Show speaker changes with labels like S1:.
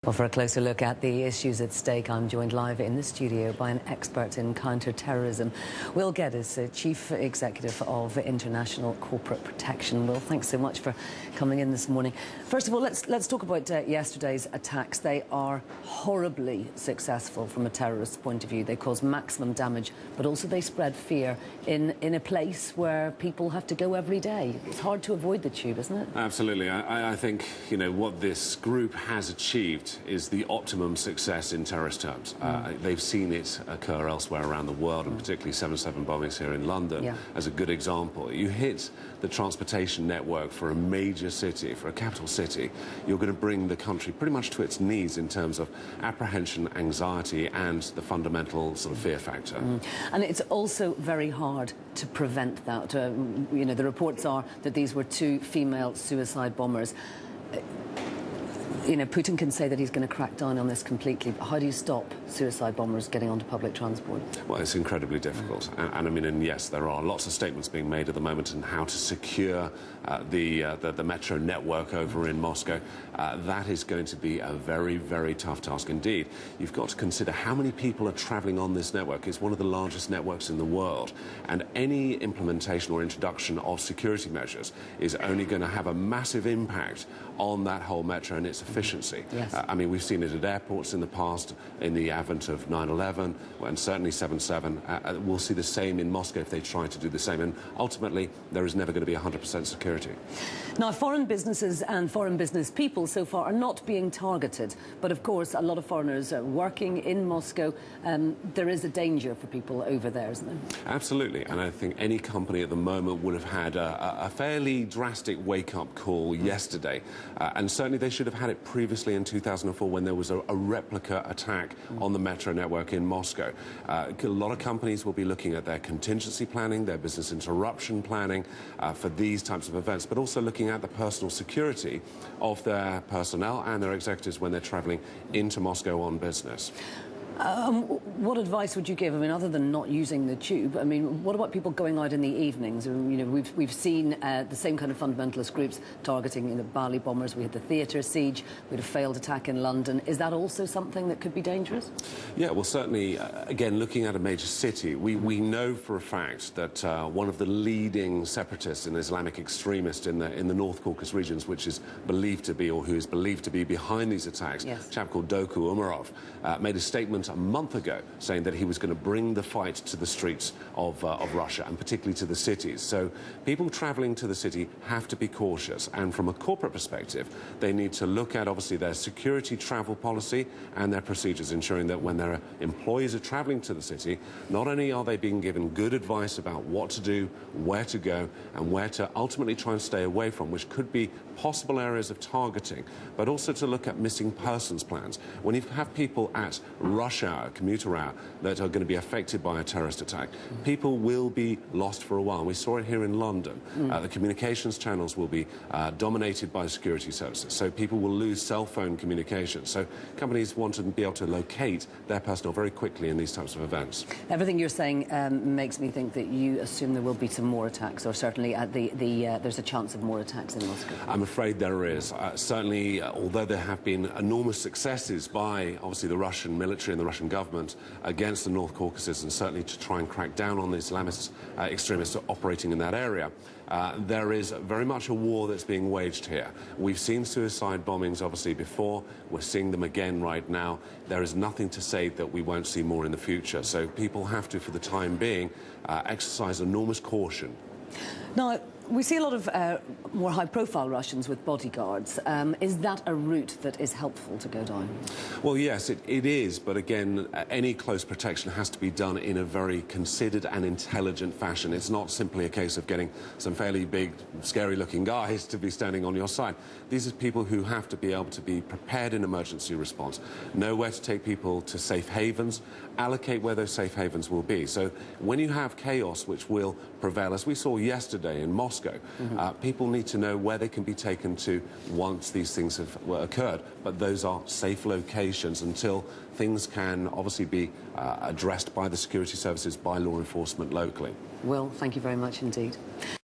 S1: Well, for a closer look at the issues at stake, I'm joined live in the studio by an expert in counter-terrorism, Will Geddes, Chief Executive of International Corporate Protection. Will, thanks so much for coming in this morning. First of all, let's talk about yesterday's attacks. They are horribly successful from a terrorist point of view. They cause maximum damage, but also they spread fear in a place where people have to go every day. It's hard to avoid the tube, isn't it?
S2: Absolutely. I think, you know, what this group has achieved is the optimum success in terrorist terms. They've seen it occur elsewhere around the world, and particularly 7/7 bombings here in London as a good example. You hit the transportation network for a major city, for a capital city, you're going to bring the country pretty much to its knees in terms of apprehension, anxiety, and the fundamental sort of fear factor.
S1: And it's also very hard to prevent that. You know, the reports are that these were two female suicide bombers. You know, Putin can say that he's going to crack down on this completely, but how do you stop suicide bombers getting onto public transport?
S2: Well, it's incredibly difficult. And I mean, and yes, there are lots of statements being made at the moment on how to secure the metro network over in Moscow. That is going to be a very, very tough task indeed. You've got to consider how many people are travelling on this network. It's one of the largest networks in the world. And any implementation or introduction of security measures is only going to have a massive impact on that whole metro and its efficiency.
S1: Yes.
S2: I mean, we've seen it at airports in the past, in the advent of 9/11, and certainly 7/7. We'll see the same in Moscow if they try to do the same. And ultimately, there is never going to be 100% security.
S1: Now, foreign businesses and foreign business people so far are not being targeted. But of course, a lot of foreigners are working in Moscow. There is a danger for people over there, isn't there?
S2: Absolutely. And I think any company at the moment would have had a fairly drastic wake-up call yesterday. And certainly they should have had it previously in 2004 when there was a replica attack on the metro network in Moscow. A lot of companies will be looking at their contingency planning, their business interruption planning for these types of events, but also looking at the personal security of their personnel and their executives when they're traveling into Moscow on business.
S1: What advice would you give? I mean, other than not using the tube, I mean, what about people going out in the evenings? You know, we've seen the same kind of fundamentalist groups targeting, you know, Bali bombers. We had the theatre siege. We had a failed attack in London. Is that also something that could be dangerous? Yeah,
S2: well, certainly, again, looking at a major city, we know for a fact that one of the leading separatists and Islamic extremists in the North Caucasus regions, which is believed to be, or who is believed to be behind these attacks, a chap called Doku Umarov, made a statement a month ago saying that he was going to bring the fight to the streets of Russia, and particularly to the cities. So people travelling to the city have to be cautious, and from a corporate perspective they need to look at obviously their security travel policy and their procedures, ensuring that when their employees are travelling to the city, not only are they being given good advice about what to do, where to go, and where to ultimately try and stay away from, which could be possible areas of targeting, but also to look at missing persons plans. When you have people at rush hour, commuter hour, that are going to be affected by a terrorist attack, people will be lost for a while. We saw it here in London. The communications channels will be dominated by security services, so people will lose cell phone communication. So companies want to be able to locate their personnel very quickly in these types of events.
S1: Everything you're saying makes me think that you assume there will be some more attacks, or certainly at there's a chance of more attacks in Moscow.
S2: I'm afraid there is. Certainly, although there have been enormous successes by obviously the Russian military and the Russian government against the North Caucasus, and certainly to try and crack down on the Islamist extremists operating in that area, there is very much a war that's being waged here. We've seen suicide bombings obviously before. We're seeing them again right now. There is nothing to say that we won't see more in the future. So people have to, for the time being, exercise enormous caution.
S1: Now, we see a lot of more high-profile Russians with bodyguards. Is that a route that is helpful to go down?
S2: Well, yes, it is. But again, any close protection has to be done in a very considered and intelligent fashion. It's not simply a case of getting some fairly big, scary-looking guys to be standing on your side. These are people who have to be able to be prepared in emergency response, know where to take people to safe havens, allocate where those safe havens will be. So when you have chaos which will prevail, as we saw yesterday in Moscow, people need to know where they can be taken to once these things have occurred. But those are safe locations until things can obviously be addressed by the security services, by law enforcement locally.
S1: Will, thank you very much indeed.